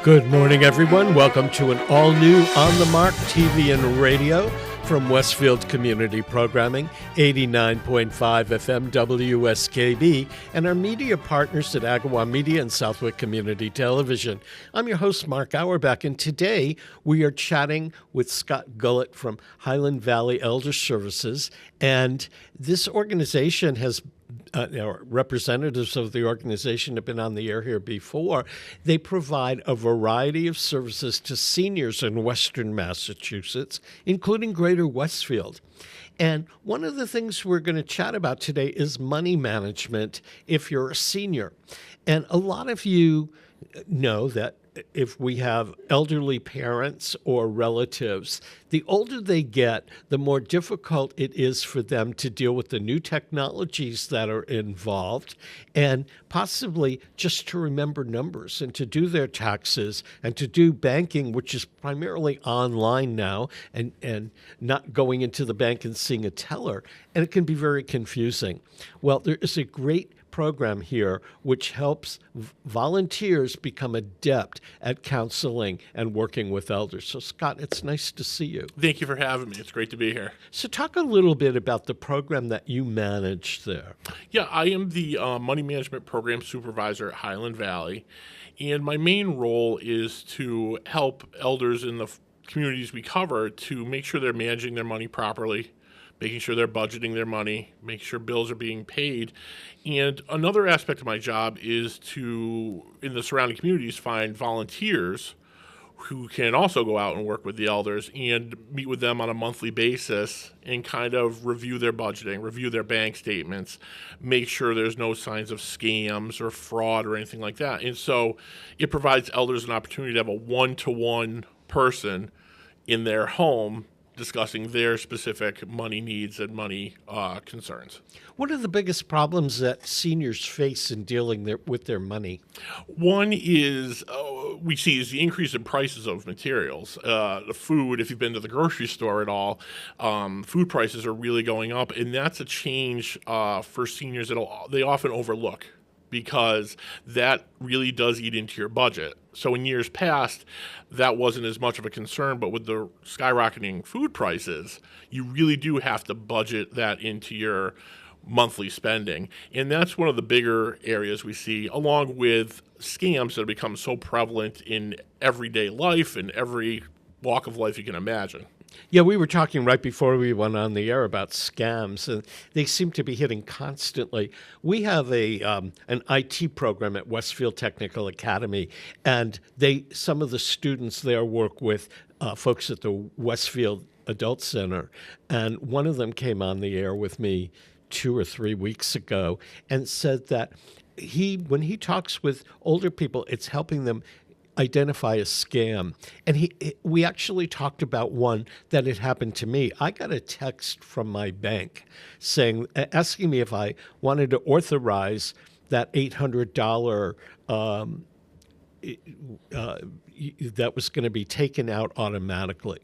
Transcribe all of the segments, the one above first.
Good morning, everyone. Welcome to an all-new On the Mark TV and radio from Westfield Community Programming, 89.5 FM WSKB, and our media partners at Agawam Media and Southwick Community Television. I'm your host, Mark Auerbach, and today we are chatting with Scott Gullett from Highland Valley Elder Services, and this organization has representatives of the organization have been on the air here before. They provide a variety of services to seniors in Western Massachusetts, including Greater Westfield. And one of the things we're going to chat about today is money management if you're a senior. And a lot of you know that if we have elderly parents or relatives, the older they get, the more difficult it is for them to deal with the new technologies that are involved and possibly just to remember numbers and to do their taxes and to do banking, which is primarily online now and not going into the bank and seeing a teller. And it can be very confusing. Well, there is a great program here which helps volunteers become adept at counseling and working with elders. So, Scott, it's nice to see you. Thank you for having me. It's great to be here. So talk a little bit about the program that you manage there. Yeah, I am the money management program supervisor at Highland Valley, and my main role is to help elders in the communities we cover to make sure they're managing their money properly, making sure they're budgeting their money, making sure bills are being paid. And another aspect of my job is to, in the surrounding communities, find volunteers who can also go out and work with the elders and meet with them on a monthly basis and kind of review their budgeting, review their bank statements, make sure there's no signs of scams or fraud or anything like that. And so it provides elders an opportunity to have a one-to-one person in their home discussing their specific money needs and money concerns. What are the biggest problems that seniors face in dealing with their money? One is we see is the increase in prices of materials. The food, if you've been to the grocery store at all, food prices are really going up, and that's a change for seniors that they often overlook, because that really does eat into your budget. So in years past, that wasn't as much of a concern, but with the skyrocketing food prices, you really do have to budget that into your monthly spending. And that's one of the bigger areas we see, along with scams that have become so prevalent in everyday life and every walk of life you can imagine. Yeah, we were talking right before we went on the air about scams, and they seem to be hitting constantly. We have an IT program at Westfield Technical Academy, and some of the students there work with folks at the Westfield Adult Center, and one of them came on the air with me 2 or 3 weeks ago and said that when he talks with older people, it's helping them identify a scam. And we actually talked about one that had happened to me. I got a text from my bank asking me if I wanted to authorize that $800 that was going to be taken out automatically.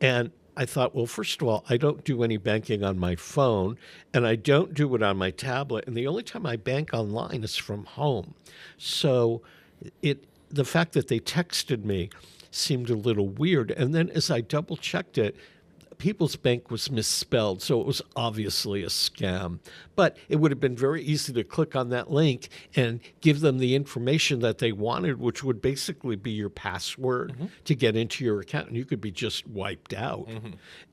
And I thought, well, first of all, I don't do any banking on my phone, and I don't do it on my tablet, and the only time I bank online is from home. So the fact that they texted me seemed a little weird. And then as I double-checked it, People's Bank was misspelled, so it was obviously a scam. But it would have been very easy to click on that link and give them the information that they wanted, which would basically be your password to get into your account, and you could be just wiped out.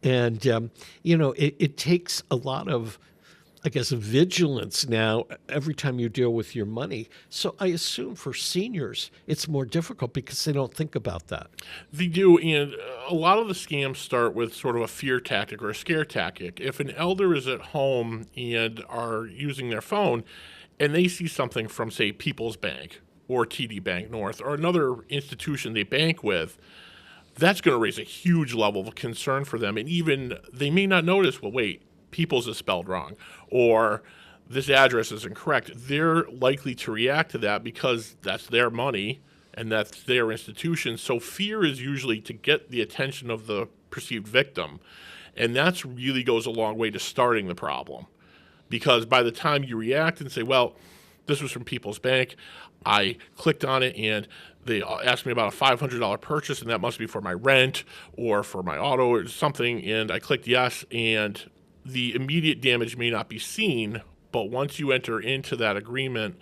And, it takes a lot of, I guess, vigilance now every time you deal with your money. So I assume for seniors, it's more difficult because they don't think about that. They do, and a lot of the scams start with sort of a fear tactic or a scare tactic. If an elder is at home and are using their phone and they see something from, say, People's Bank or TD Bank North or another institution they bank with, that's going to raise a huge level of concern for them. And even they may not notice, well, wait, People's is spelled wrong, or this address is incorrect. They're likely to react to that because that's their money and that's their institution. So fear is usually to get the attention of the perceived victim. And that's really goes a long way to starting the problem. Because by the time you react and say, well, this was from People's Bank. I clicked on it, and they asked me about a $500 purchase, and that must be for my rent or for my auto or something. And I clicked yes, and the immediate damage may not be seen, but once you enter into that agreement,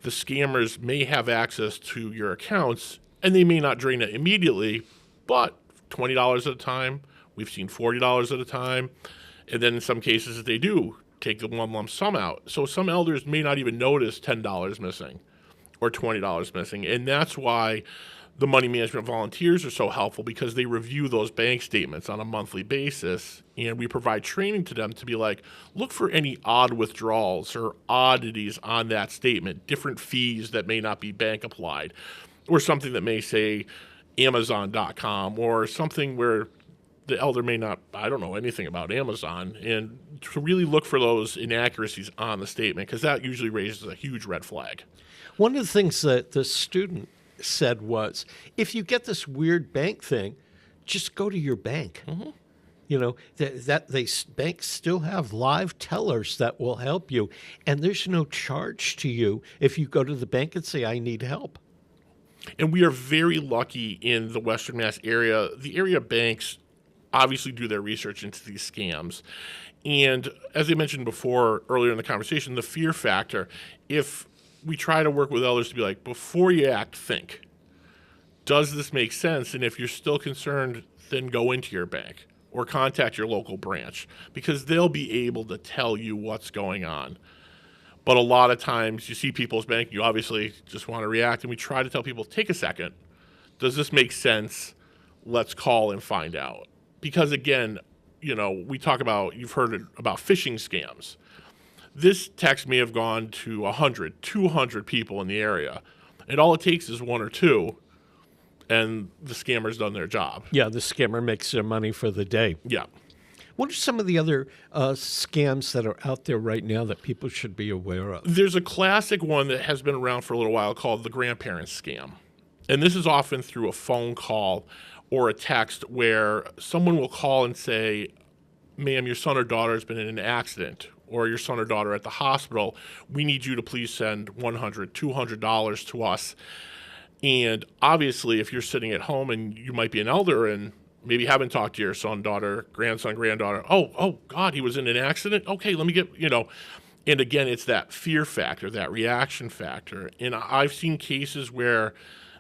the scammers may have access to your accounts, and they may not drain it immediately, but $20 at a time. We've seen $40 at a time. And then in some cases, they do take the one lump sum out. So some elders may not even notice $10 missing or $20 missing. And that's why the money management volunteers are so helpful, because they review those bank statements on a monthly basis. And we provide training to them to be like, look for any odd withdrawals or oddities on that statement, different fees that may not be bank applied, or something that may say Amazon.com, or something where the elder may not, I don't know anything about Amazon, and to really look for those inaccuracies on the statement, because that usually raises a huge red flag. One of the things that the student said was, if you get this weird bank thing, just go to your bank. Mm-hmm. You know, banks still have live tellers that will help you, and there's no charge to you if you go to the bank and say, I need help. And we are very lucky in the Western Mass area. The area banks obviously do their research into these scams. And as I mentioned before, earlier in the conversation, the fear factor, if we try to work with elders to be like, before you act, think. Does this make sense? And if you're still concerned, then go into your bank or contact your local branch, because they'll be able to tell you what's going on. But a lot of times you see People's Bank, you obviously just want to react, and we try to tell people, take a second. Does this make sense? Let's call and find out. Because again, you know, we talk about, you've heard about phishing scams. This text may have gone to 100, 200 people in the area, and all it takes is one or two, and the scammer's done their job. Yeah, the scammer makes their money for the day. Yeah. What are some of the other scams that are out there right now that people should be aware of? There's a classic one that has been around for a little while called the grandparent scam. And this is often through a phone call or a text where someone will call and say, ma'am, your son or daughter has been in an accident, or your son or daughter at the hospital. We need you to please send $100, $200 to us. And obviously, if you're sitting at home and you might be an elder and maybe haven't talked to your son, daughter, grandson, granddaughter, oh, God, he was in an accident? Okay, let me get, And again, it's that fear factor, that reaction factor. And I've seen cases where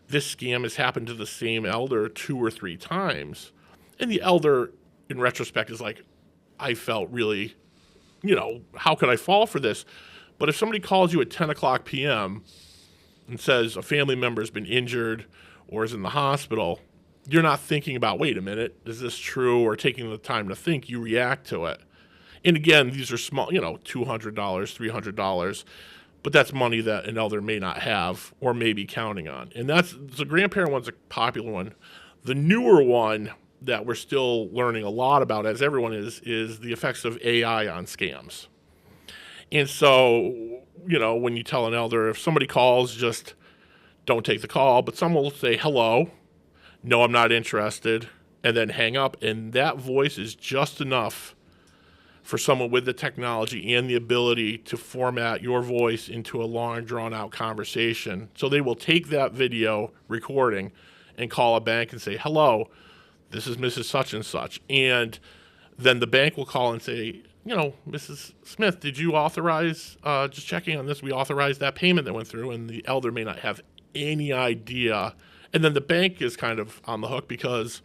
this scam has happened to the same elder 2 or 3 times. And the elder, in retrospect, is like, I felt really, how could I fall for this? But if somebody calls you at 10 o'clock p.m. and says a family member has been injured or is in the hospital, you're not thinking about, wait a minute, is this true? Or taking the time to think, you react to it. And again, these are small, $200, $300. But that's money that an elder may not have or may be counting on. And that's the grandparent one's a popular one. The newer one that we're still learning a lot about, as everyone is the effects of AI on scams. And so, when you tell an elder, if somebody calls, just don't take the call. But someone will say, hello, no, I'm not interested, and then hang up. And that voice is just enough for someone with the technology and the ability to format your voice into a long, drawn-out conversation. So they will take that video recording and call a bank and say, hello, this is Mrs. Such and Such. And then the bank will call and say, Mrs. Smith, did you authorize, just checking on this, we authorized that payment that went through, and the elder may not have any idea. And then the bank is kind of on the hook because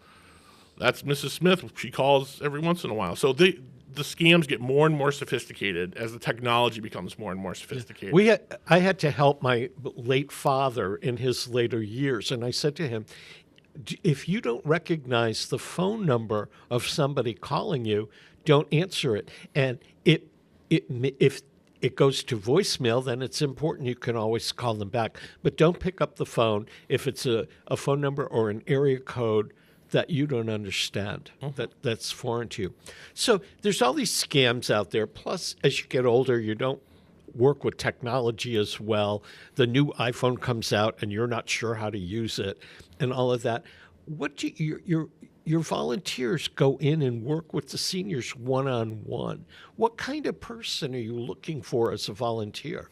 that's Mrs. Smith. She calls every once in a while. So the scams get more and more sophisticated as the technology becomes more and more sophisticated. I had to help my late father in his later years, and I said to him, if you don't recognize the phone number of somebody calling you, don't answer it. And if it goes to voicemail, then it's important. You can always call them back. But don't pick up the phone if it's a phone number or an area code that you don't understand, that's foreign to you. So there's all these scams out there. Plus, as you get older, you don't work with technology as well. The new iPhone comes out and you're not sure how to use it and all of that. What do your volunteers go in and work with the seniors one-on-one? What kind of person are you looking for as a volunteer?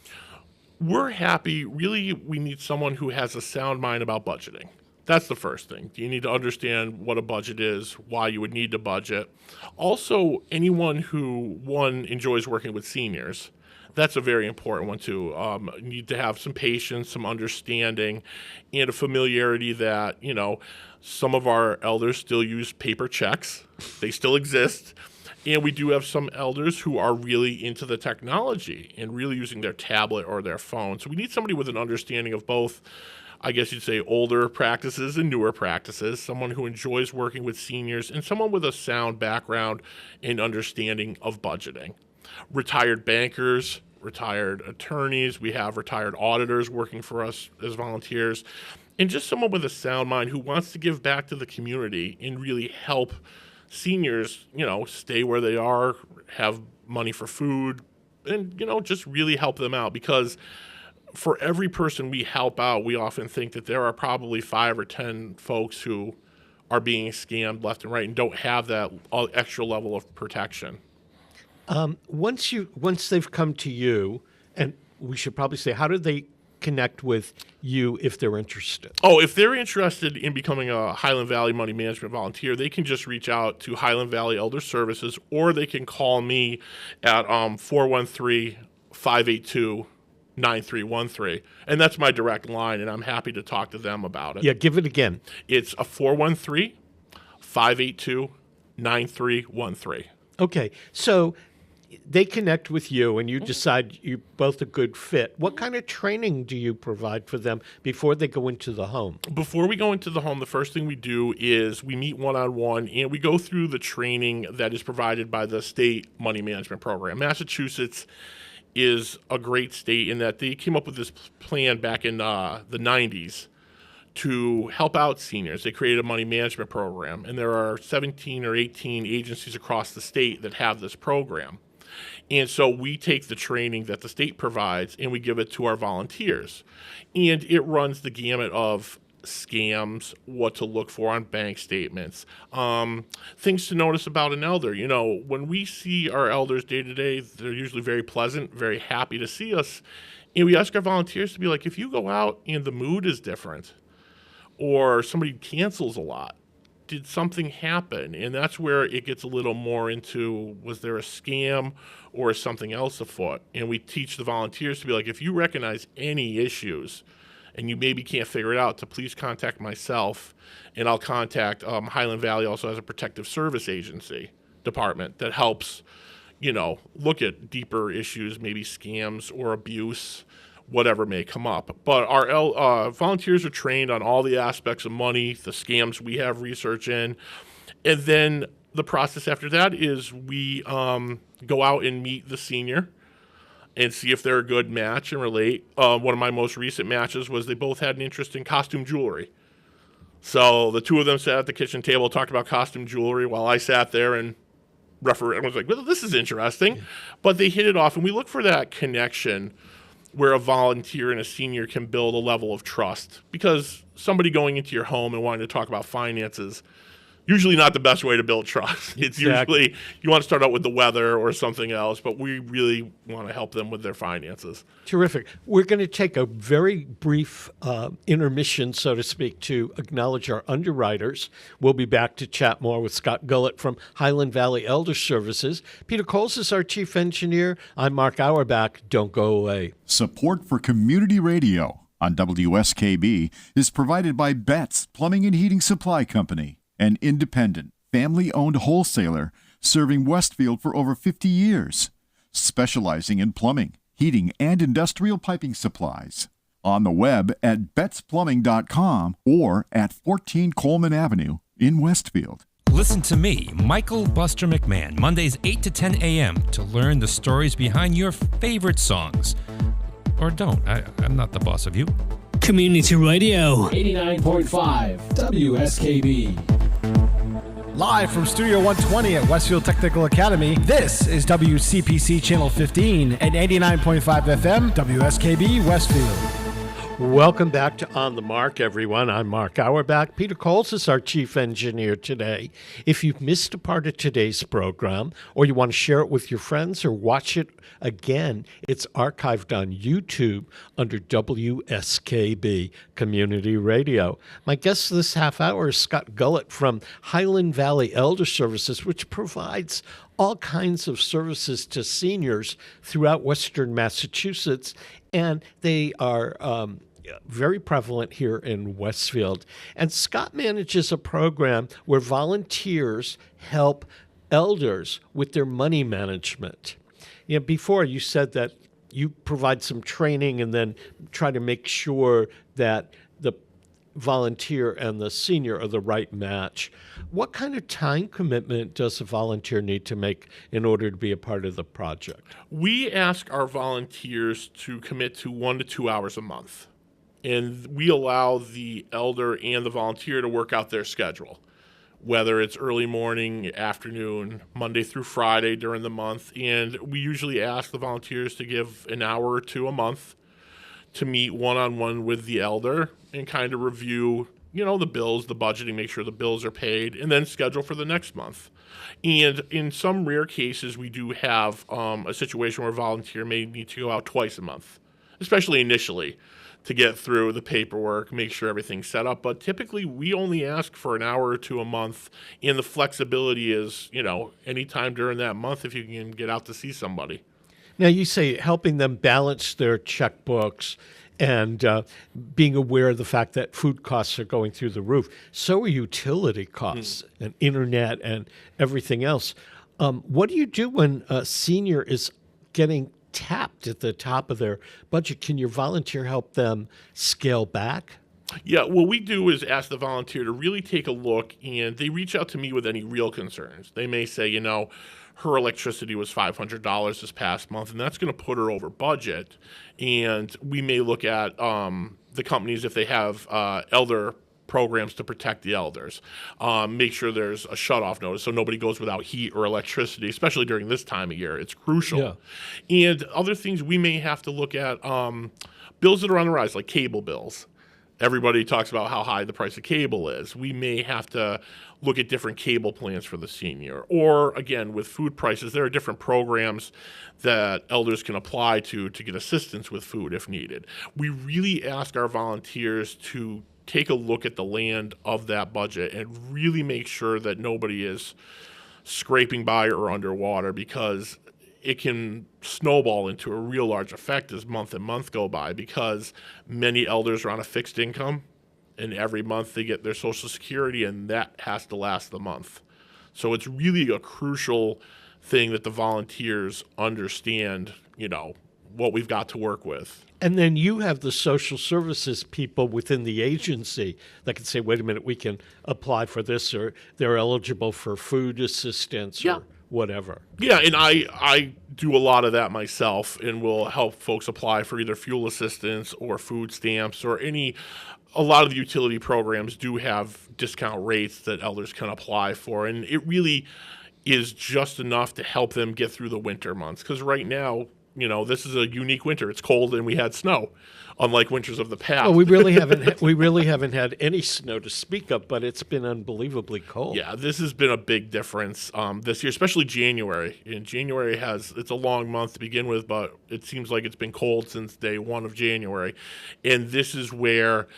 We're happy. Really, we need someone who has a sound mind about budgeting. That's the first thing. You need to understand what a budget is, why you would need to budget. Also, anyone who, one, enjoys working with seniors. That's a very important one, too. You need to have some patience, some understanding, and a familiarity that, some of our elders still use paper checks. They still exist. And we do have some elders who are really into the technology and really using their tablet or their phone. So we need somebody with an understanding of both, I guess you'd say, older practices and newer practices, someone who enjoys working with seniors, and someone with a sound background and understanding of budgeting. Retired bankers, retired attorneys, we have retired auditors working for us as volunteers, and just someone with a sound mind who wants to give back to the community and really help seniors, stay where they are, have money for food, and, just really help them out. Because for every person we help out, we often think that there are probably 5 or 10 folks who are being scammed left and right and don't have that extra level of protection. Once they've come to you, and we should probably say, how do they connect with you if they're interested? Oh, if they're interested in becoming a Highland Valley Money Management volunteer, they can just reach out to Highland Valley Elder Services, or they can call me at 413-582-9313. And that's my direct line, and I'm happy to talk to them about it. Yeah, give it again. It's a 413-582-9313. Okay, so they connect with you and you decide you're both a good fit. What kind of training do you provide for them before they go into the home? Before we go into the home, the first thing we do is we meet one-on-one and we go through the training that is provided by the state money management program. Massachusetts is a great state in that they came up with this plan back in the 90s to help out seniors. They created a money management program, and there are 17 or 18 agencies across the state that have this program. And so we take the training that the state provides and we give it to our volunteers. And it runs the gamut of scams, what to look for on bank statements, things to notice about an elder. When we see our elders day to day, they're usually very pleasant, very happy to see us. And we ask our volunteers to be like, if you go out and the mood is different, or somebody cancels a lot, did something happen? And that's where it gets a little more into, was there a scam or is something else afoot? And we teach the volunteers to be like, if you recognize any issues and you maybe can't figure it out, to please contact myself, and I'll contact Highland Valley also has a protective service agency department that helps, look at deeper issues, maybe scams or abuse, whatever may come up. But our volunteers are trained on all the aspects of money, the scams we have research in. And then the process after that is we go out and meet the senior and see if they're a good match and relate. One of my most recent matches was they both had an interest in costume jewelry. So the two of them sat at the kitchen table, talked about costume jewelry while I sat there and I was like, well, this is interesting. Yeah. But they hit it off, and we look for that connection where a volunteer and a senior can build a level of trust, because somebody going into your home and wanting to talk about finances, usually not the best way to build trust. It's usually you want to start out with the weather or something else, but we really want to help them with their finances. Terrific. We're going to take a very brief intermission, so to speak, to acknowledge our underwriters. We'll be back to chat more with Scott Gullett from Highland Valley Elder Services. Peter Coles is our chief engineer. I'm Mark Auerbach. Don't go away. Support for community radio on WSKB is provided by Betts Plumbing and Heating Supply Company, an independent, family-owned wholesaler serving Westfield for over 50 years, specializing in plumbing, heating, and industrial piping supplies. On the web at bettsplumbing.com or at 14 Coleman Avenue in Westfield. Listen to me, Michael Buster McMahon, Mondays 8 to 10 a.m. to learn the stories behind your favorite songs. Or don't. I'm not the boss of you. Community Radio 89.5 WSKB. Live from Studio 120 at Westfield Technical Academy, this is WCPC Channel 15 at 89.5 FM, WSKB Westfield. Welcome back to On the Mark, everyone. I'm Mark Auerbach. Peter Coles is our chief engineer today. If you've missed a part of today's program, or you want to share it with your friends or watch it again, it's archived on YouTube under WSKB Community Radio. My guest this half hour is Scott Gullett from Highland Valley Elder Services, which provides all kinds of services to seniors throughout Western Massachusetts, and they are very prevalent here in Westfield. And Scott manages a program where volunteers help elders with their money management. You know, before you said that you provide some training and then try to make sure that the volunteer and the senior are the right match. What kind of time commitment does a volunteer need to make in order to be a part of the project? We ask our volunteers to commit to 1 to 2 hours a month. And we allow the elder and the volunteer to work out their schedule, whether it's early morning, afternoon, Monday through Friday during the month. And we usually ask the volunteers to give an hour or two a month to meet one-on-one with the elder and kind of review, the bills, the budgeting, make sure the bills are paid, and then schedule for the next month. And in some rare cases, we do have a situation where a volunteer may need to go out twice a month, especially initially, to get through the paperwork, make sure everything's set up. But typically, we only ask for an hour or two a month, and the flexibility is, anytime during that month if you can get out to see somebody. Now, you say helping them balance their checkbooks and being aware of the fact that food costs are going through the roof. So are utility costs and internet and everything else. What do you do when a senior is getting tapped at the top of their budget? Can your volunteer help them scale back? Yeah, what we do is ask the volunteer to really take a look, and they reach out to me with any real concerns. They may say, her electricity was $500 this past month, and that's going to put her over budget. And we may look at the companies if they have elder programs to protect the elders. Make sure there's a shutoff notice so nobody goes without heat or electricity, especially during this time of year. It's crucial. Yeah. And other things we may have to look at, bills that are on the rise, like cable bills. Everybody talks about how high the price of cable is. We may have to look at different cable plans for the senior. Or, again, with food prices, there are different programs that elders can apply to get assistance with food if needed. We really ask our volunteers to take a look at the land of that budget and really make sure that nobody is scraping by or underwater, because it can snowball into a real large effect as month and month go by, because many elders are on a fixed income and every month they get their Social Security and that has to last the month. So it's really a crucial thing that the volunteers understand, what we've got to work with. And then you have the social services people within the agency that can say, wait a minute, we can apply for this, or they're eligible for food assistance or whatever. Yeah, and I do a lot of that myself and will help folks apply for either fuel assistance or food stamps or a lot of the utility programs do have discount rates that elders can apply for. And it really is just enough to help them get through the winter months. Because right now, this is a unique winter. It's cold and we had snow, unlike winters of the past. Well, we really haven't had any snow to speak of, but it's been unbelievably cold. Yeah, this has been a big difference this year, especially January. And January it's a long month to begin with, but it seems like it's been cold since day one of January. And this is where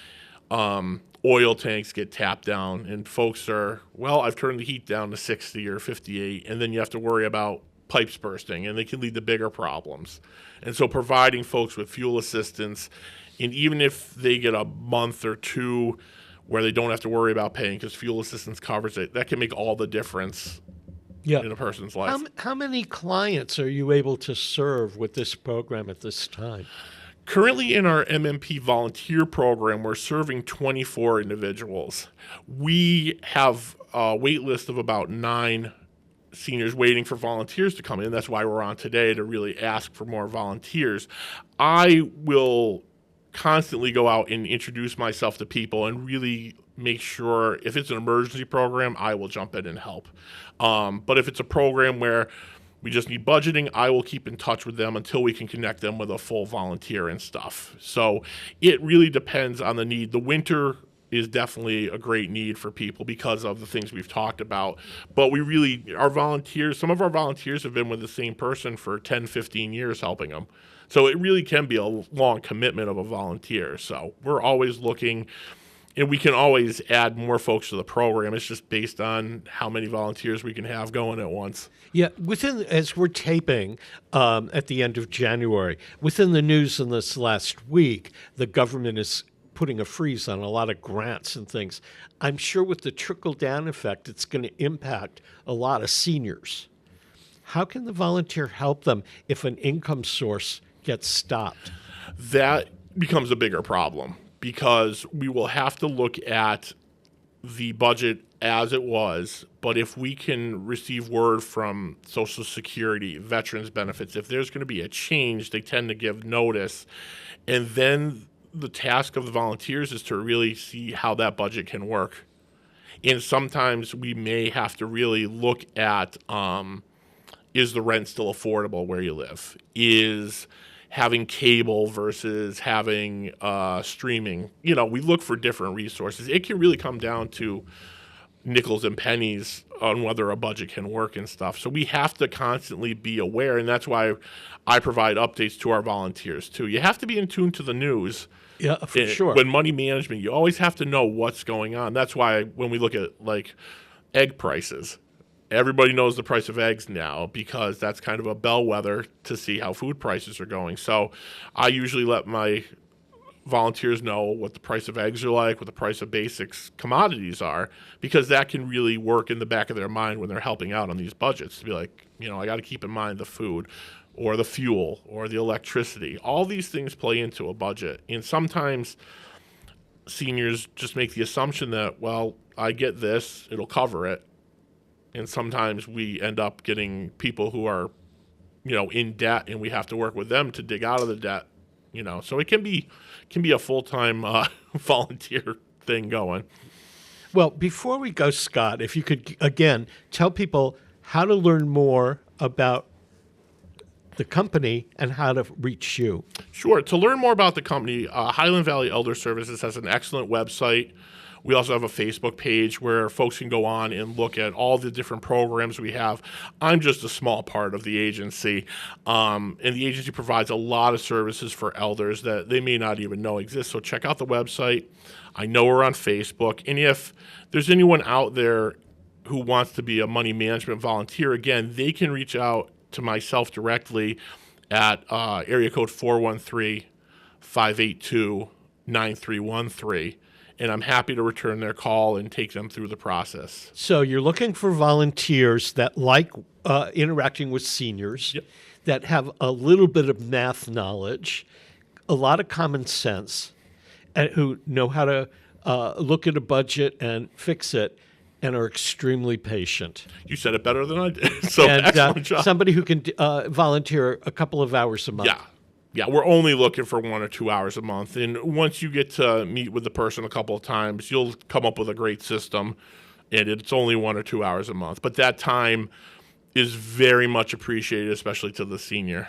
oil tanks get tapped down, and folks are, I've turned the heat down to 60 or 58, and then you have to worry about pipes bursting, and they can lead to bigger problems. And so providing folks with fuel assistance, and even if they get a month or two where they don't have to worry about paying because fuel assistance covers it, that can make all the difference in a person's life. How many clients are you able to serve with this program at this time? Currently in our MMP volunteer program, we're serving 24 individuals. We have a wait list of about 9 seniors waiting for volunteers to come in. That's why we're on today, to really ask for more volunteers. I will constantly go out and introduce myself to people and really make sure if it's an emergency program, I will jump in and help. But if it's a program where We just need budgeting. I will keep in touch with them until we can connect them with a full volunteer and stuff. So it really depends on the need. The winter is definitely a great need for people because of the things we've talked about. But some of our volunteers have been with the same person for 10, 15 years helping them. So it really can be a long commitment of a volunteer. So we're always looking, and we can always add more folks to the program. It's just based on how many volunteers we can have going at once. Yeah, as we're taping at the end of January, within the news in this last week, the government is putting a freeze on a lot of grants and things. I'm sure with the trickle-down effect, it's going to impact a lot of seniors. How can the volunteer help them if an income source gets stopped? That becomes a bigger problem because we will have to look at the budget as it was, but if we can receive word from Social Security, veterans benefits, if there's going to be a change, they tend to give notice, and then the task of the volunteers is to really see how that budget can work. And sometimes we may have to really look at, is the rent still affordable where you live? Is having cable versus having streaming? We look for different resources. It can really come down to nickels and pennies on whether a budget can work and stuff. So we have to constantly be aware, and that's why I provide updates to our volunteers too. You have to be in tune to the news. Yeah, for sure. When money management, you always have to know what's going on. That's why when we look at like egg prices, everybody knows the price of eggs now because that's kind of a bellwether to see how food prices are going. So I usually let my volunteers know what the price of eggs are like, what the price of basics commodities are, because that can really work in the back of their mind when they're helping out on these budgets to be like, I got to keep in mind the food or the fuel or the electricity. All these things play into a budget. And sometimes seniors just make the assumption that, well, I get this, it'll cover it. And sometimes we end up getting people who are, in debt, and we have to work with them to dig out of the debt. So it can be a full-time volunteer thing going. Well, before we go, Scott, if you could, again, tell people how to learn more about the company and how to reach you. Sure. To learn more about the company, Highland Valley Elder Services has an excellent website. We also have a Facebook page where folks can go on and look at all the different programs we have. I'm just a small part of the agency, and the agency provides a lot of services for elders that they may not even know exist. So check out the website. I know we're on Facebook. And if there's anyone out there who wants to be a money management volunteer, again, they can reach out to myself directly at area code 413-582-9313. And I'm happy to return their call and take them through the process. So you're looking for volunteers that like interacting with seniors, Yep. that have a little bit of math knowledge, a lot of common sense, and who know how to look at a budget and fix it, and are extremely patient. You said it better than I did. So And excellent job. somebody who can volunteer a couple of hours a month. Yeah, we're only looking for 1 or 2 hours a month. And once you get to meet with the person a couple of times, you'll come up with a great system. And it's only 1 or 2 hours a month. But that time is very much appreciated, especially to the senior.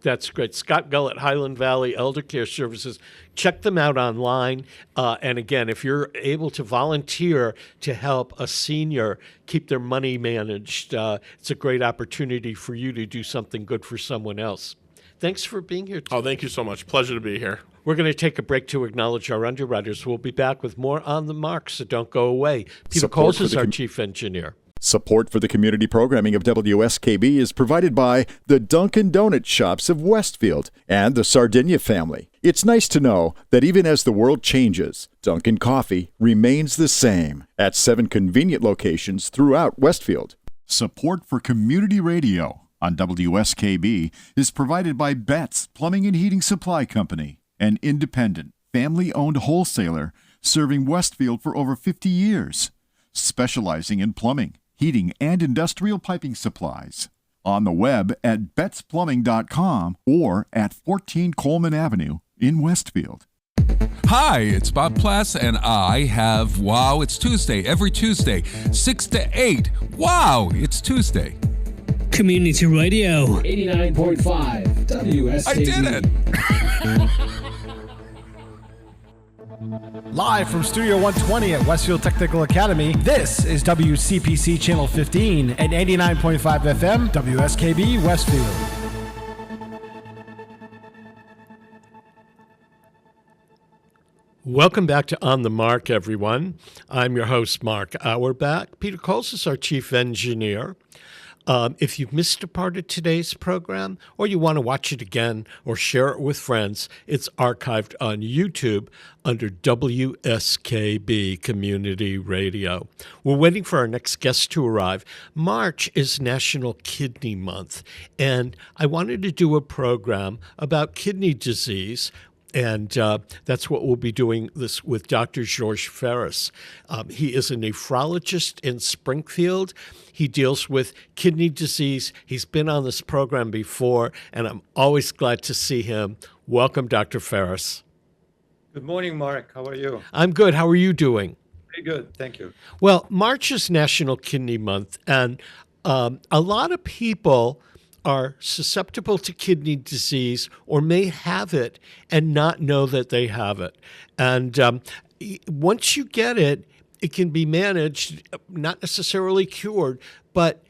That's great. Scott Gullett, Highland Valley Elder Care Services. Check them out online. And again, if you're able to volunteer to help a senior keep their money managed, it's a great opportunity for you to do something good for someone else. Thanks for being here. Oh, thank you so much. Pleasure to be here. We're going to take a break to acknowledge our underwriters. We'll be back with more On the Mark, so don't go away. Peter Support Coles for is the our chief engineer. Support for the community programming of WSKB is provided by the Dunkin' Donut Shops of Westfield and the Sardinia family. It's nice to know that even as the world changes, Dunkin' Coffee remains the same at 7 convenient locations throughout Westfield. Support for community radio on WSKB is provided by Betts Plumbing and Heating Supply Company, an independent, family-owned wholesaler serving Westfield for over 50 years, specializing in plumbing, heating, and industrial piping supplies. On the web at bettsplumbing.com or at 14 Coleman Avenue in Westfield. Hi, it's Bob Plass, and I have Wow, It's Tuesday every Tuesday, 6 to 8. Wow, it's Tuesday. Community Radio. 89.5 WSKB. I did it! Live from Studio 120 at Westfield Technical Academy, this is WCPC Channel 15 and 89.5 FM, WSKB Westfield. Welcome back to On the Mark, everyone. I'm your host, Mark Auerbach. Peter Coles is our chief engineer. If you've missed a part of today's program, or you want to watch it again or share it with friends, it's archived on YouTube under WSKB Community Radio. We're waiting for our next guest to arrive. March is National Kidney Month, and I wanted to do a program about kidney disease. And that's what we'll be doing this with Dr. George Ferris. He is a nephrologist in Springfield. He deals with kidney disease. He's been on this program before, and I'm always glad to see him. Welcome, Dr. Ferris. Good morning, Mark. How are you? I'm good. How are you doing? Very good. Thank you. Well, March is National Kidney Month, and a lot of people are susceptible to kidney disease or may have it and not know that they have it. And once you get it, it can be managed, not necessarily cured, but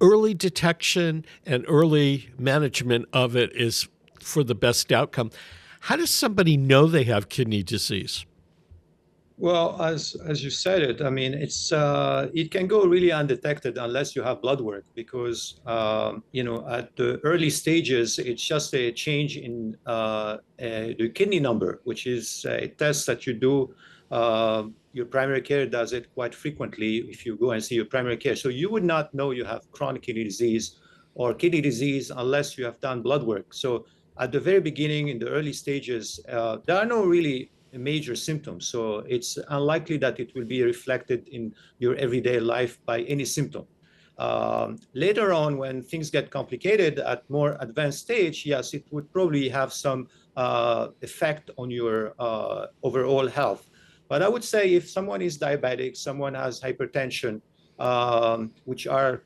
early detection and early management of it is for the best outcome. How does somebody know they have kidney disease? Well, as you said it, I mean, it can go really undetected unless you have blood work because, at the early stages, it's just a change in the kidney number, which is a test that you do. Your primary care does it quite frequently if you go and see your primary care. So you would not know you have chronic kidney disease or kidney disease unless you have done blood work. So at the very beginning, in the early stages, there are no really major symptoms. So it's unlikely that it will be reflected in your everyday life by any symptom. Later on, when things get complicated at more advanced stage, yes, it would probably have some effect on your overall health. But I would say if someone is diabetic, someone has hypertension, which are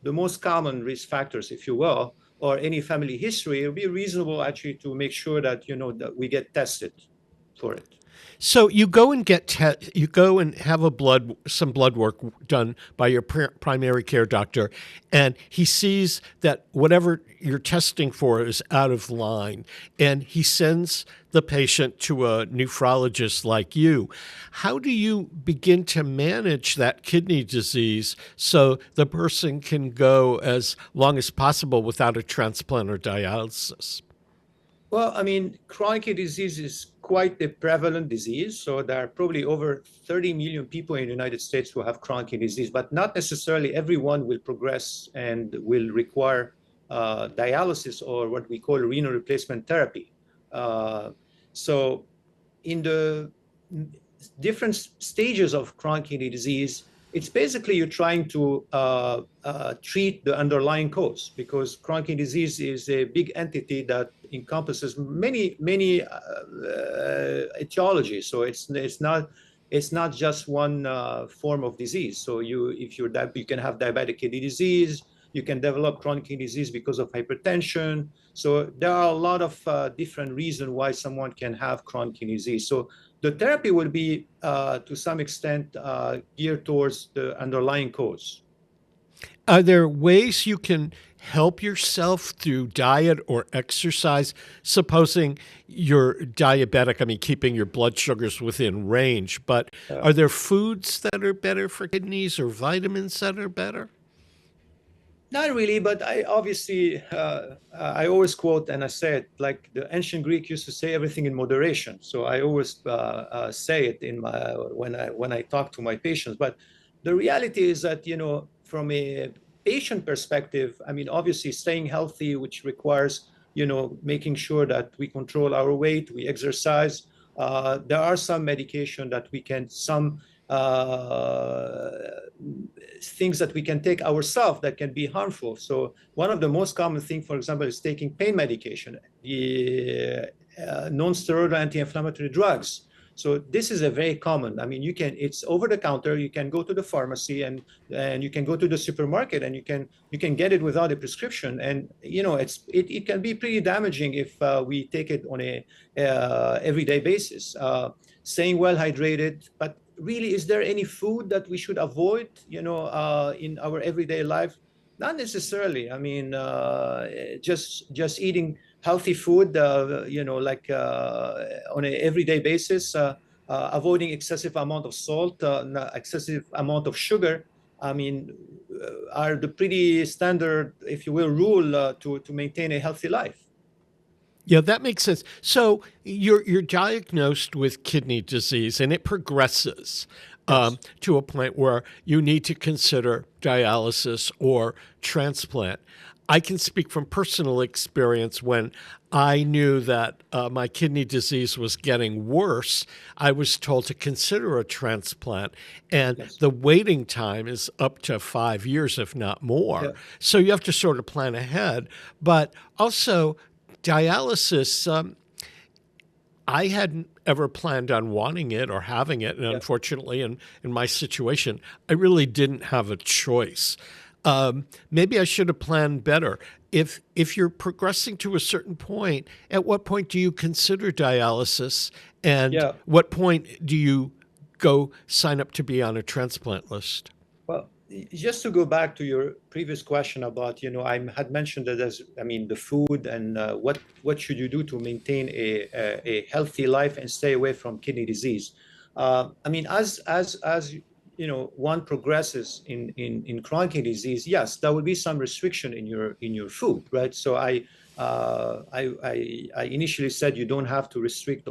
the most common risk factors, if you will, or any family history, it would be reasonable actually to make sure that, that we get tested for it. So you go and you go and have some blood work done by your primary care doctor, and he sees that whatever you're testing for is out of line, and he sends the patient to a nephrologist like you. How do you begin to manage that kidney disease so the person can go as long as possible without a transplant or dialysis? Well, I mean, chronic kidney disease is quite a prevalent disease. So there are probably over 30 million people in the United States who have chronic kidney disease, but not necessarily everyone will progress and will require dialysis or what we call renal replacement therapy. So in the different stages of chronic kidney disease, it's basically you're trying to treat the underlying cause because chronic kidney disease is a big entity that encompasses many etiologies. So it's not just one form of disease. So you can have diabetic kidney disease, you can develop chronic kidney disease because of hypertension. So there are a lot of different reasons why someone can have chronic kidney disease. So the therapy will be, to some extent, geared towards the underlying cause. Are there ways you can help yourself through diet or exercise? Supposing you're diabetic, I mean, keeping your blood sugars within range, but are there foods that are better for kidneys or vitamins that are better? Not really, but I obviously, I always quote, and I say it like the ancient Greek used to say, everything in moderation. So I always say it when I talk to my patients. But the reality is that, from a patient perspective, I mean, obviously staying healthy, which requires, making sure that we control our weight, we exercise. There are some medication that we can, things that we can take ourselves that can be harmful. So one of the most common things, for example, is taking pain medication, the non-steroidal anti-inflammatory drugs. So this is a very common. I mean, it's over the counter. You can go to the pharmacy and you can go to the supermarket and you can get it without a prescription. And it can be pretty damaging if we take it on a everyday basis. Staying well hydrated, but really, is there any food that we should avoid? In our everyday life? Not necessarily. I mean, just eating healthy food, like on an everyday basis, avoiding excessive amount of salt, excessive amount of sugar. I mean, are the pretty standard, if you will, rule to maintain a healthy life. Yeah, that makes sense. So you're diagnosed with kidney disease, and it progresses to a point where you need to consider dialysis or transplant. I can speak from personal experience. When I knew that my kidney disease was getting worse, I was told to consider a transplant, and the waiting time is up to 5 years, if not more. Yeah. So you have to sort of plan ahead. But also, dialysis, I hadn't ever planned on wanting it or having it. And unfortunately, in my situation, I really didn't have a choice. Maybe I should have planned better. If you're progressing to a certain point, at what point do you consider dialysis? And what point do you go sign up to be on a transplant list? Well, just to go back to your previous question about, I had mentioned that the food and what should you do to maintain a healthy life and stay away from kidney disease. As one progresses in chronic kidney disease, yes, there will be some restriction in your food, right? So I initially said you don't have to restrict,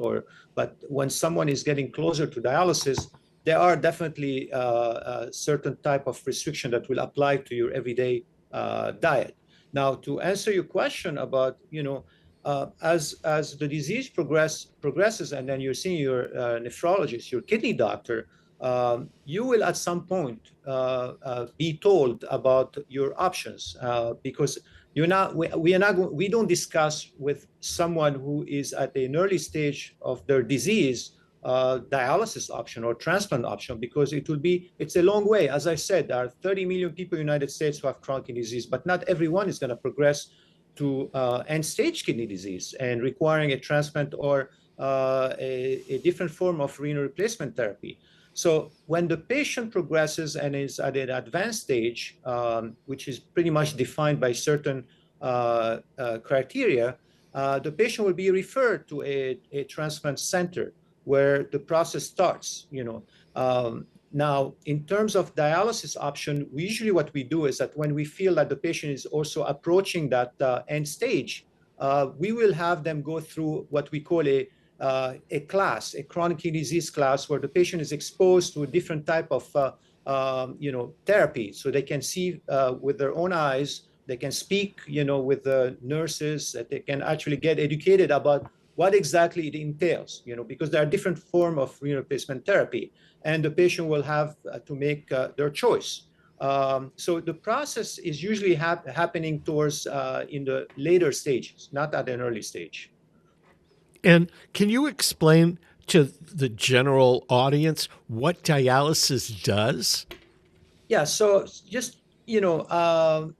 but when someone is getting closer to dialysis, there are definitely certain type of restriction that will apply to your everyday diet. Now, to answer your question about, as the disease progresses, and then you're seeing your nephrologist, your kidney doctor, you will at some point be told about your options, because we don't discuss with someone who is at an early stage of their disease dialysis option or transplant option, because it's a long way. As I said, there are 30 million people in the United States who have chronic kidney disease, but not everyone is going to progress to end-stage kidney disease and requiring a transplant or a different form of renal replacement therapy. So when the patient progresses and is at an advanced stage, which is pretty much defined by certain criteria, the patient will be referred to a transplant center where the process starts. Now, in terms of dialysis option, usually what we do is that when we feel that the patient is also approaching that end stage, we will have them go through what we call a class, a chronic kidney disease class, where the patient is exposed to a different type of therapy. So they can see with their own eyes, they can speak, with the nurses, that they can actually get educated about what exactly it entails, because there are different forms of renal replacement therapy, and the patient will have to make their choice. So the process is usually happening towards in the later stages, not at an early stage. And can you explain to the general audience what dialysis does? Yeah, so just, to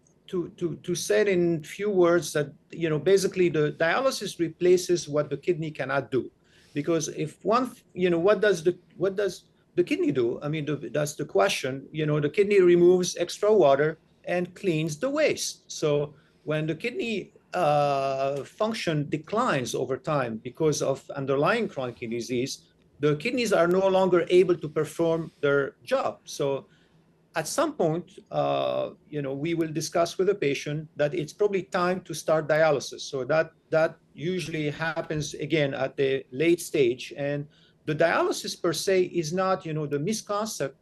say it in few words, that, basically the dialysis replaces what the kidney cannot do. Because if one, what does the kidney do? I mean, that's the question. The kidney removes extra water and cleans the waste. So when the kidney function declines over time because of underlying chronic kidney disease, the kidneys are no longer able to perform their job. So at some point, we will discuss with the patient that it's probably time to start dialysis. So that usually happens again at the late stage. And the dialysis per se is not, the misconcept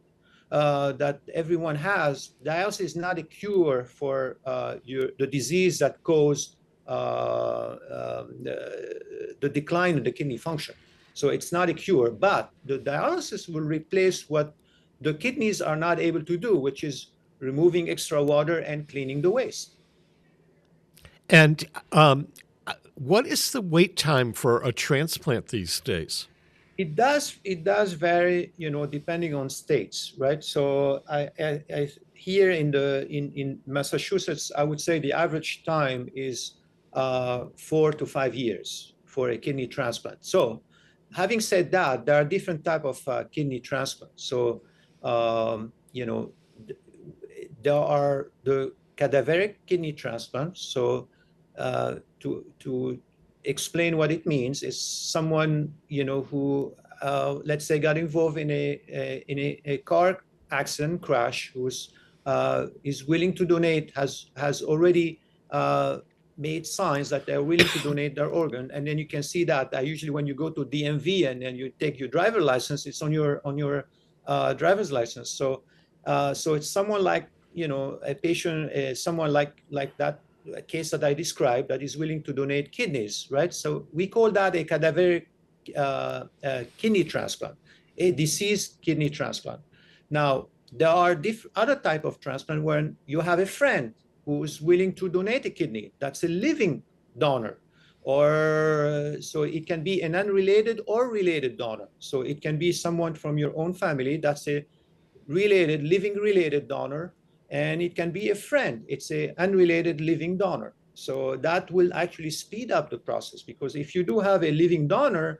that everyone has. Dialysis is not a cure for the disease that caused the decline in the kidney function. So it's not a cure, but the dialysis will replace what the kidneys are not able to do, which is removing extra water and cleaning the waste. And what is the wait time for a transplant these days? It does vary, depending on states, right? So here in Massachusetts, I would say the average time is 4 to 5 years for a kidney transplant. So, having said that, there are different type of kidney transplants. So, there are the cadaveric kidney transplants. So, to explain what it means, is someone who let's say got involved in a car accident crash, who's is willing to donate, has already made signs that they're willing to donate their organ, and then you can see that usually when you go to DMV and then you take your driver license, it's on your driver's license. So it's someone like a patient, someone like that case that I described, that is willing to donate kidneys, right? So we call that a cadaveric kidney transplant, a deceased kidney transplant. Now, there are other type of transplant where you have a friend who is willing to donate a kidney. That's a living donor. Or so it can be an unrelated or related donor. So it can be someone from your own family, that's a living related donor, and it can be a friend. It's a unrelated living donor. So that will actually speed up the process, because if you do have a living donor,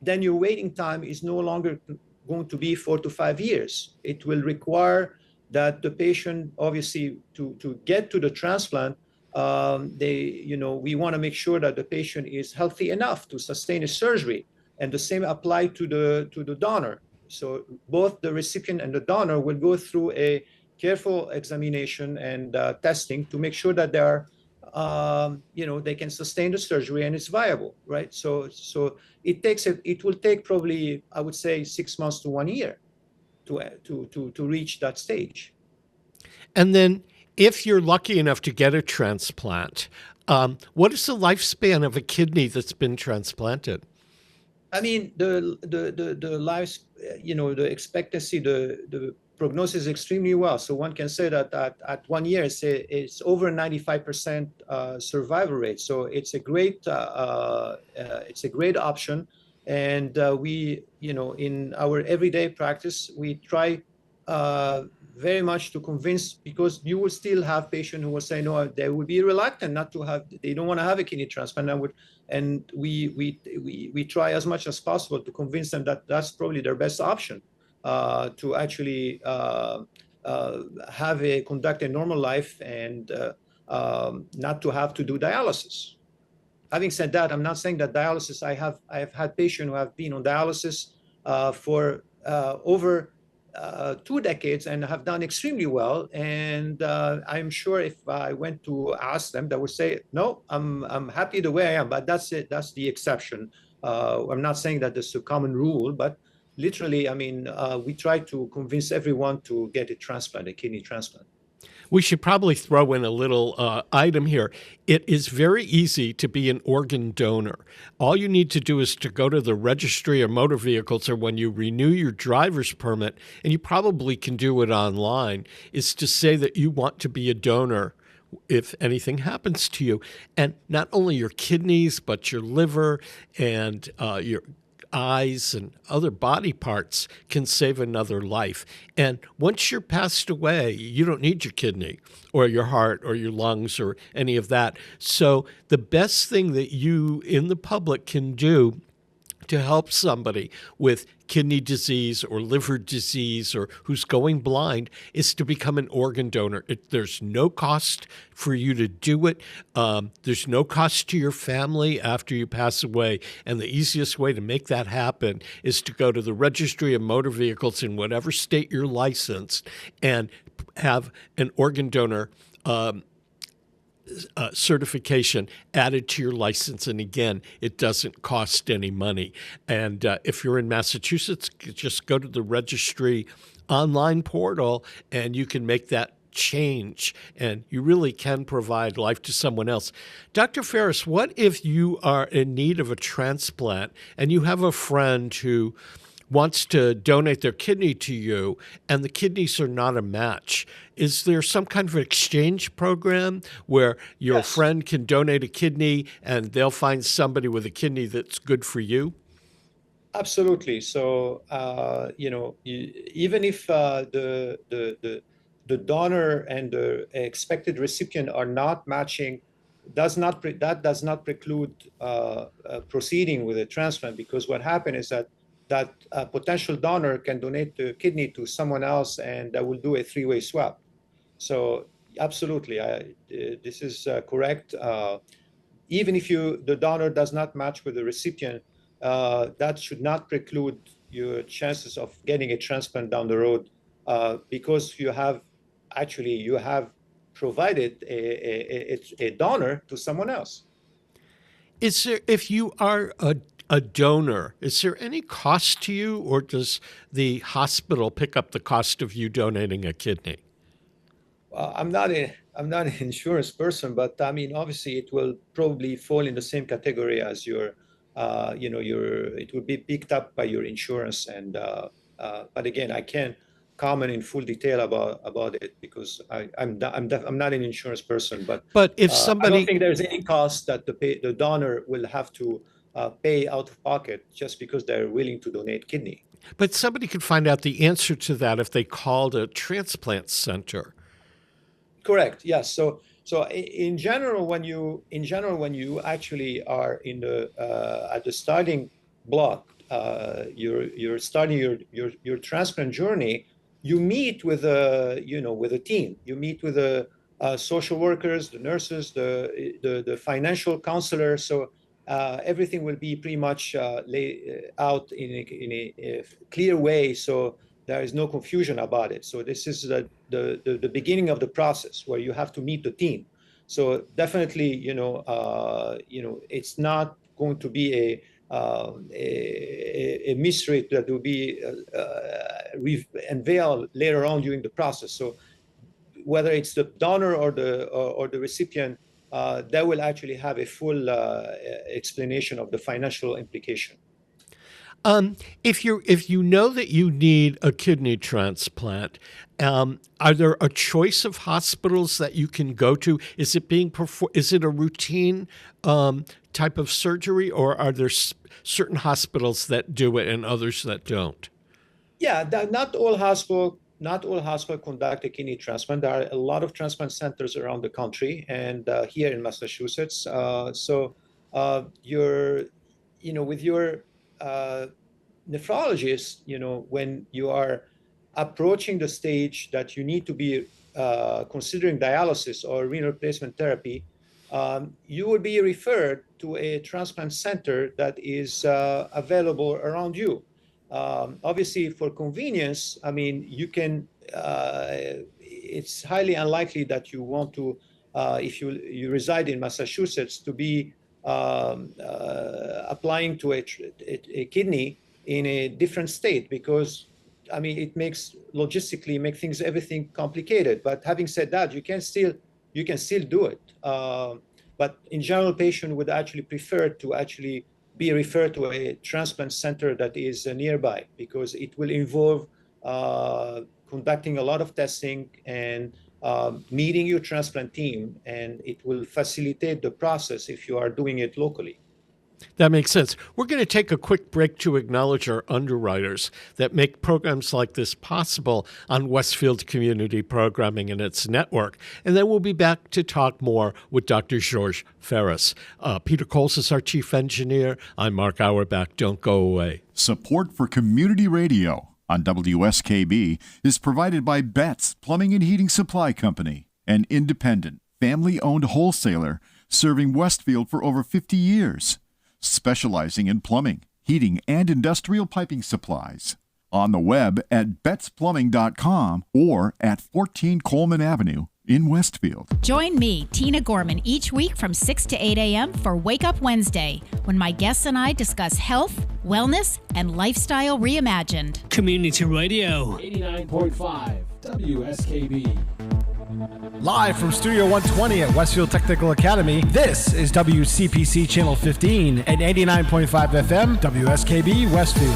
then your waiting time is no longer going to be 4 to 5 years. It will require that the patient, obviously, to get to the transplant, we want to make sure that the patient is healthy enough to sustain a surgery, and the same apply to the donor. So both the recipient and the donor will go through a careful examination and testing to make sure that they are, they can sustain the surgery and it's viable, right? So it will take probably, I would say, 6 months to 1 year to reach that stage. And then, if you're lucky enough to get a transplant, what is the lifespan of a kidney that's been transplanted? I mean, the life, the expectancy, the prognosis is extremely well. So one can say that at 1 year, it's over 95% survival rate. So it's a great option. And we, in our everyday practice, we try very much to convince, because you will still have patients who will say no, they will be reluctant not to have, they don't want to have a kidney transplant, and we try as much as possible to convince them that that's probably their best option, to actually conduct a normal life and not to have to do dialysis. Having said that, I'm not saying that dialysis, I have had patients who have been on dialysis for over 2 decades and have done extremely well. And I'm sure if I went to ask them, they would say, no, I'm happy the way I am. But that's it. That's the exception. I'm not saying that this is a common rule, but literally, I mean, we try to convince everyone to get a transplant, a kidney transplant. We should probably throw in a little item here. It is very easy to be an organ donor. All you need to do is to go to the registry of motor vehicles, or when you renew your driver's permit, and you probably can do it online, is to say that you want to be a donor if anything happens to you. And not only your kidneys, but your liver and your eyes and other body parts can save another life. And once you're passed away, you don't need your kidney or your heart or your lungs or any of that. So the best thing that you in the public can do to help somebody with kidney disease or liver disease or who's going blind is to become an organ donor. There's no cost for you to do it. There's no cost to your family after you pass away. And the easiest way to make that happen is to go to the registry of motor vehicles in whatever state you're licensed and have an organ donor certification added to your license. And again, it doesn't cost any money. And if you're in Massachusetts, just go to the registry online portal and you can make that change, and you really can provide life to someone else. Dr. Ferris, what if you are in need of a transplant and you have a friend who wants to donate their kidney to you and the kidneys are not a match? Is there some kind of exchange program where your friend can donate a kidney and they'll find somebody with a kidney that's good for you? Absolutely. So, even if the donor and the expected recipient are not matching, that does not preclude proceeding with a transplant, because what happened is that potential donor can donate the kidney to someone else, and that will do a three-way swap. So, absolutely, this is correct. Even if the donor does not match with the recipient, that should not preclude your chances of getting a transplant down the road, because you have provided a donor to someone else. Is there, if you are a donor, is there any cost to you, or does the hospital pick up the cost of you donating a kidney? I'm not an insurance person, but I mean, obviously, it will probably fall in the same category as it will be picked up by your insurance. And but again, I can't comment in full detail about it, because I'm not an insurance person. But if I don't think there's any cost that the donor will have to pay out of pocket just because they're willing to donate kidney. But somebody could find out the answer to that if they called a transplant center. Correct. Yes. So in general, when you actually are in the at the starting block, you're starting your transplant journey. You meet with a team. You meet with the social workers, the nurses, the financial counselor. So everything will be pretty much laid out in a clear way. So there is no confusion about it. So this is the beginning of the process where you have to meet the team. So definitely, it's not going to be a mystery that will be unveiled later on during the process. So whether it's the donor or the recipient, they will actually have a full explanation of the financial implication. If you know that you need a kidney transplant, are there a choice of hospitals that you can go to? Is it is it a routine type of surgery, or are there certain hospitals that do it and others that don't? Yeah, not all hospitals conduct a kidney transplant. There are a lot of transplant centers around the country, and here in Massachusetts. With your nephrologist, when you are approaching the stage that you need to be considering dialysis or renal replacement therapy, you will be referred to a transplant center that is available around you. Obviously, for convenience, I mean, you can. It's highly unlikely that you want to, if you reside in Massachusetts, to be applying to a kidney in a different state, because I mean it makes everything complicated. But having said that, you can still do it. But in general, patient would actually prefer to actually be referred to a transplant center that is nearby, because it will involve conducting a lot of testing and meeting your transplant team, and it will facilitate the process if you are doing it locally. That makes sense. We're going to take a quick break to acknowledge our underwriters that make programs like this possible on Westfield Community Programming and its network. And then we'll be back to talk more with Dr. Georges Ferris. Peter Coles is our chief engineer. I'm Mark Auerbach. Don't go away. Support for community radio on WSKB is provided by Betts Plumbing and Heating Supply Company, an independent, family-owned wholesaler serving Westfield for over 50 years. Specializing in plumbing, heating, and industrial piping supplies. On the web at bettsplumbing.com or at 14 Coleman Avenue in Westfield. Join me, Tina Gorman, each week from 6 to 8 a.m. for Wake Up Wednesday, when my guests and I discuss health, wellness, and lifestyle reimagined. Community Radio. 89.5 WSKB. Live from Studio 120 at Westfield Technical Academy, this is WCPC Channel 15 and 89.5 FM WSKB Westfield.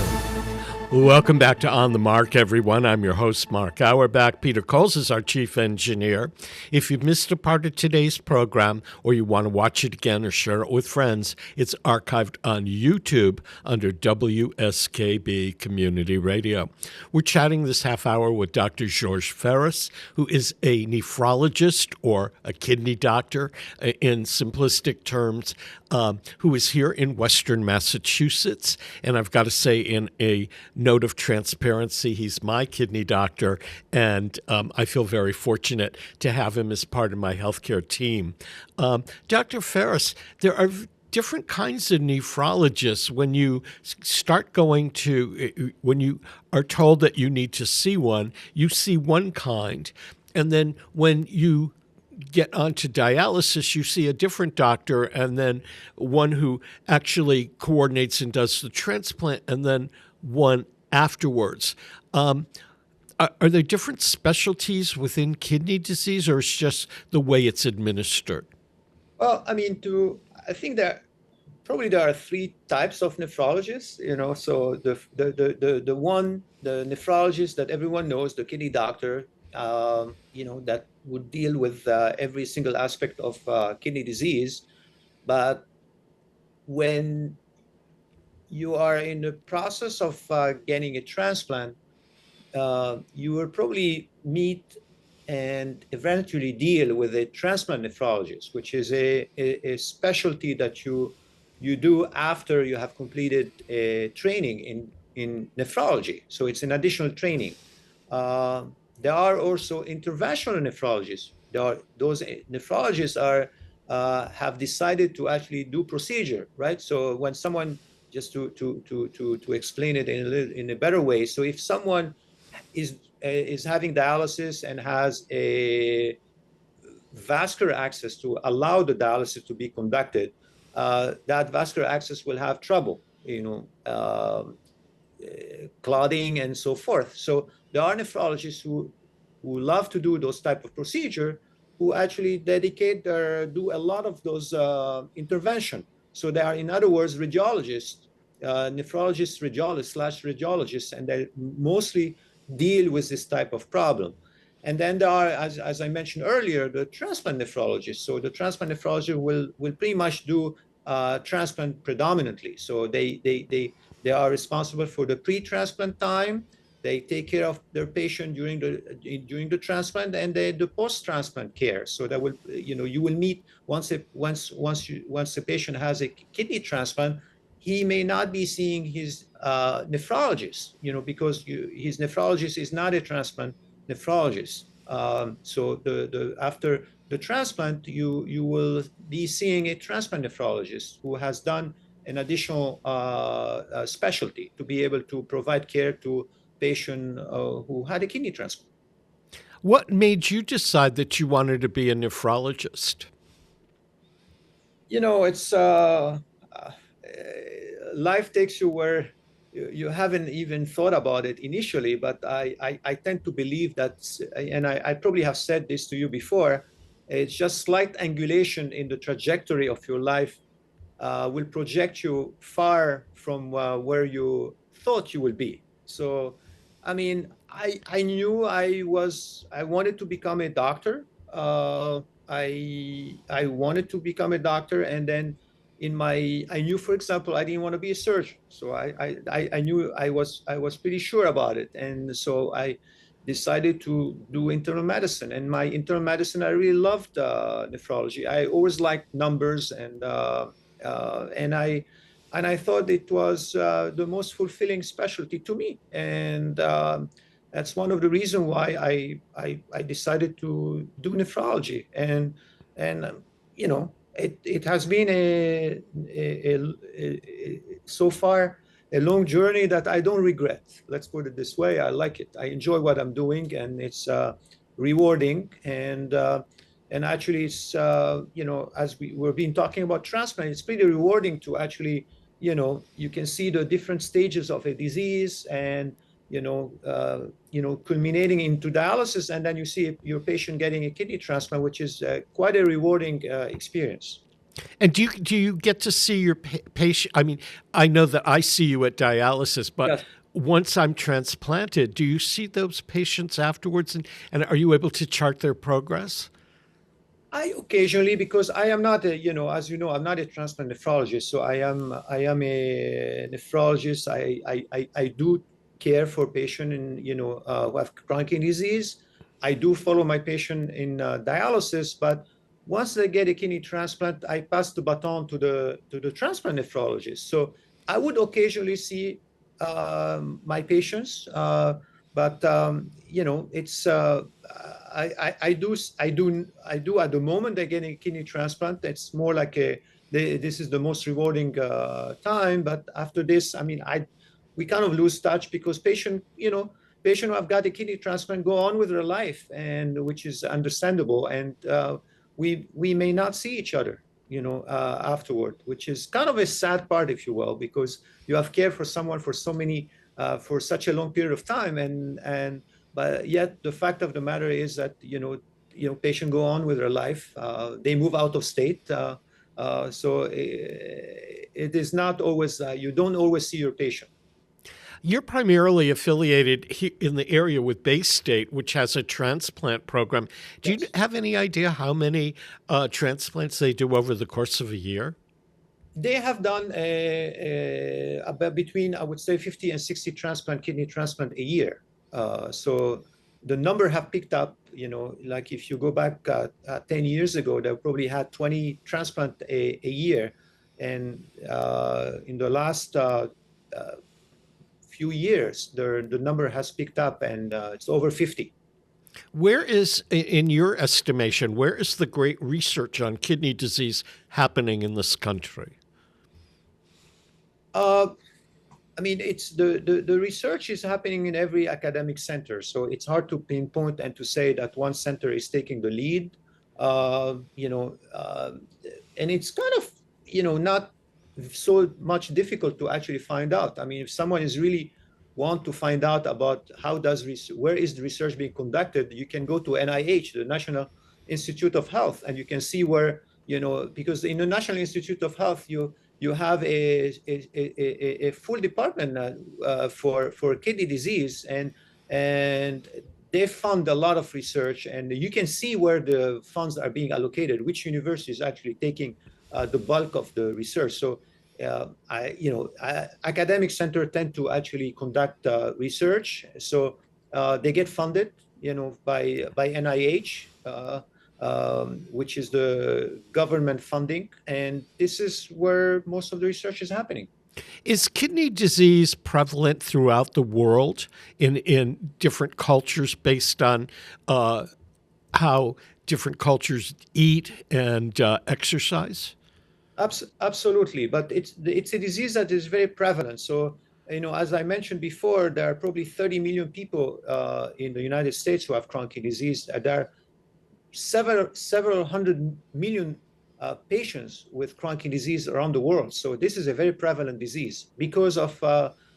Welcome back to On the Mark, everyone. I'm your host, Mark Auerbach. Peter Coles is our chief engineer. If you've missed a part of today's program or you want to watch it again or share it with friends, it's archived on YouTube under WSKB Community Radio. We're chatting this half hour with Dr. George Ferris, who is a nephrologist or a kidney doctor in simplistic terms, who is here in Western Massachusetts. And I've got to say, in a note of transparency, he's my kidney doctor, and I feel very fortunate to have him as part of my healthcare team. Dr. Ferris, there are different kinds of nephrologists. When you start going to, when you are told that you need to see one, you see one kind, and then when you get onto dialysis, you see a different doctor, and then one who actually coordinates and does the transplant, and then one afterwards. Are there different specialties within kidney disease, or it's just the way it's administered? Well, I mean, I think there are three types of nephrologists. So the nephrologist that everyone knows, the kidney doctor, that would deal with every single aspect of kidney disease. But when you are in the process of getting a transplant, you will probably meet and eventually deal with a transplant nephrologist, which is a specialty that you do after you have completed a training in nephrology. So it's an additional training. There are also interventional nephrologists. Those nephrologists have decided to actually do procedure, right? So when someone, just to explain it in a better way, so if someone is having dialysis and has a vascular access to allow the dialysis to be conducted, that vascular access will have trouble, clotting and so forth. So there are nephrologists who love to do those type of procedure, who actually do a lot of those intervention. So they are, in other words, radiologists, nephrologists, radiologists, and they mostly deal with this type of problem. And then there are, as I mentioned earlier, the transplant nephrologists. So the transplant nephrologist will pretty much do transplant predominantly. So they are responsible for the pre-transplant time. They take care of their patient during the transplant and the post-transplant care. So that will, you will meet once a patient has a kidney transplant, he may not be seeing his nephrologist, because his nephrologist is not a transplant nephrologist. So after the transplant, you will be seeing a transplant nephrologist who has done an additional specialty to be able to provide care to patient who had a kidney transplant. What made you decide that you wanted to be a nephrologist? It's life takes you where you haven't even thought about it initially, but I tend to believe that, and I probably have said this to you before, it's just slight angulation in the trajectory of your life will project you far from where you thought you will be. So, I mean, I knew I wanted to become a doctor. I wanted to become a doctor, and then I knew, for example, I didn't want to be a surgeon. So I knew I was pretty sure about it, and so I decided to do internal medicine. And my internal medicine, I really loved nephrology. I always liked numbers, and I thought it was the most fulfilling specialty to me. And that's one of the reasons why I decided to do nephrology. And it has been so far a long journey that I don't regret. Let's put it this way. I like it. I enjoy what I'm doing, and it's rewarding. And actually, it's as we've been talking about transplant, it's pretty rewarding to actually, you can see the different stages of a disease, and culminating into dialysis, and then you see your patient getting a kidney transplant, which is quite a rewarding experience. And do you get to see your patient? I mean, I know that I see you at dialysis, but yes. once I'm transplanted, do you see those patients afterwards, and are you able to chart their progress? I occasionally, because I am not a, as you know, I'm not a transplant nephrologist. So I am a nephrologist. I do care for patient who have chronic kidney disease. I do follow my patient in dialysis, but once they get a kidney transplant, I pass the baton to the transplant nephrologist. So I would occasionally see my patients, but it's I do at the moment they get a kidney transplant. It's more like this is the most rewarding time. But after this, I mean, we kind of lose touch because patient who have got a kidney transplant go on with their life, and which is understandable. And we may not see each other, afterward, which is kind of a sad part, if you will, because you have cared for someone for for such a long period of time, but yet the fact of the matter is that patients go on with their life. They move out of state, so it is not always you don't always see your patient. You're primarily affiliated in the area with Bay State, which has a transplant program. Do you have any idea how many transplants they do over the course of a year? They have done about between, I would say, 50 and 60 kidney transplant a year. So the number have picked up, like if you go back 10 years ago, they probably had 20 transplant a year. And in the last few years, the number has picked up, and it's over 50. Where is, in your estimation, where is the great research on kidney disease happening in this country? I mean, it's the research is happening in every academic center, so it's hard to pinpoint and to say that one center is taking the lead. And it's kind of not so much difficult to actually find out. I mean, if someone is really want to find out about where is the research being conducted, you can go to NIH, the National Institute of Health, and you can see where because in the National Institute of Health you have a full department for kidney disease, and they fund a lot of research, and you can see where the funds are being allocated, which university is actually taking the bulk of the research. So academic centers tend to actually conduct research, so they get funded by NIH, which is the government funding, and this is where most of the research is happening. Is kidney disease prevalent throughout the world in different cultures based on how different cultures eat and exercise? Absolutely, but it's a disease that is very prevalent. So, as I mentioned before, there are probably 30 million people in the United States who have chronic kidney disease. There are several hundred million patients with chronic kidney disease around the world. So this is a very prevalent disease because of,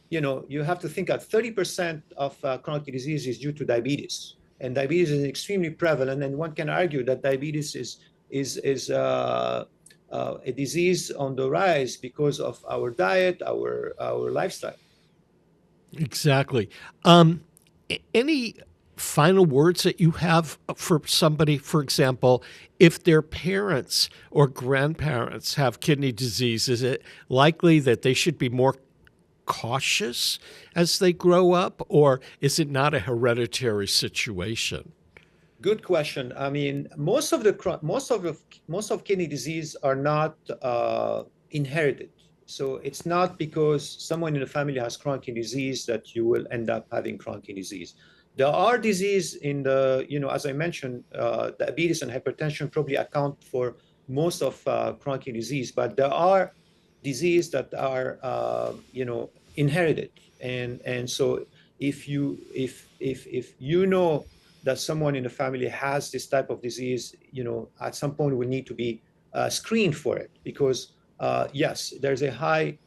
you have to think that 30% of chronic kidney disease is due to diabetes. And diabetes is extremely prevalent. And one can argue that diabetes is a disease on the rise because of our diet, our lifestyle. Exactly. Any final words that you have for somebody, for example, if their parents or grandparents have kidney disease, is it likely that they should be more cautious as they grow up, or is it not a hereditary situation? Good question. I mean, most of kidney disease are not inherited. So it's not because someone in the family has chronic kidney disease that you will end up having chronic kidney disease. There are disease in the, as I mentioned, diabetes and hypertension probably account for most of chronic kidney disease, but there are diseases that are, inherited. And so if you know that someone in the family has this type of disease, at some point we need to be screened for it, because yes, there's a high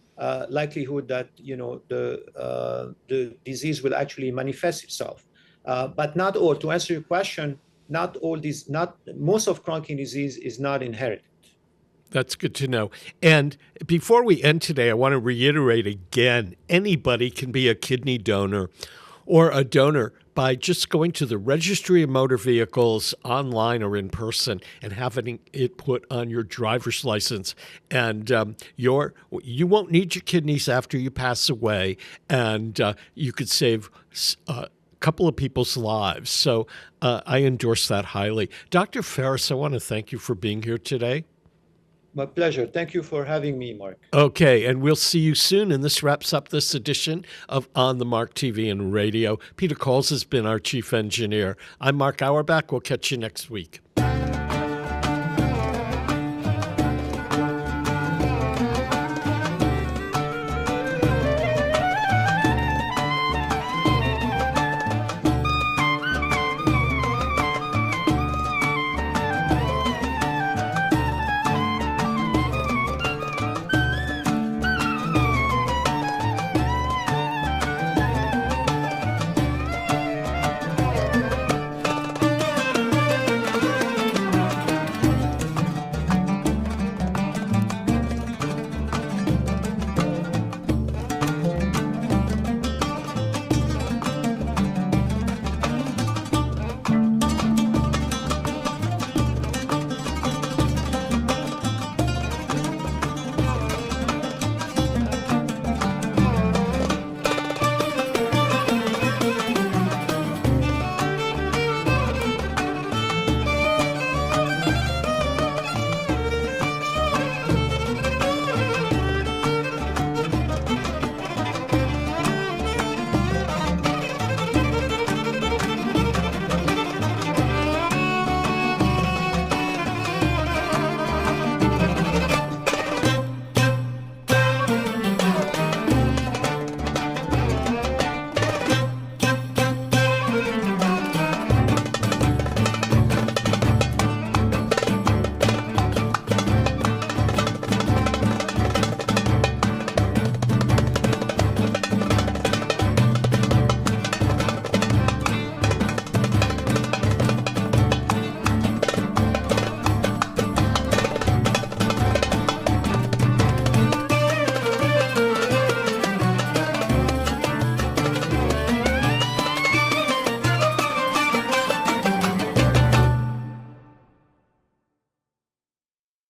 likelihood that the disease will actually manifest itself. But not all. To answer your question, most of chronic kidney disease is not inherited. That's good to know. And before we end today, I want to reiterate again, anybody can be a kidney donor or a donor by just going to the Registry of Motor Vehicles online or in person and having it put on your driver's license. And you won't need your kidneys after you pass away, and you could save a couple of people's lives. So I endorse that highly. Dr. Ferris, I want to thank you for being here today. My pleasure. Thank you for having me, Mark. Okay, and we'll see you soon. And this wraps up this edition of On the Mark TV and Radio. Peter Coles has been our chief engineer. I'm Mark Auerbach. We'll catch you next week.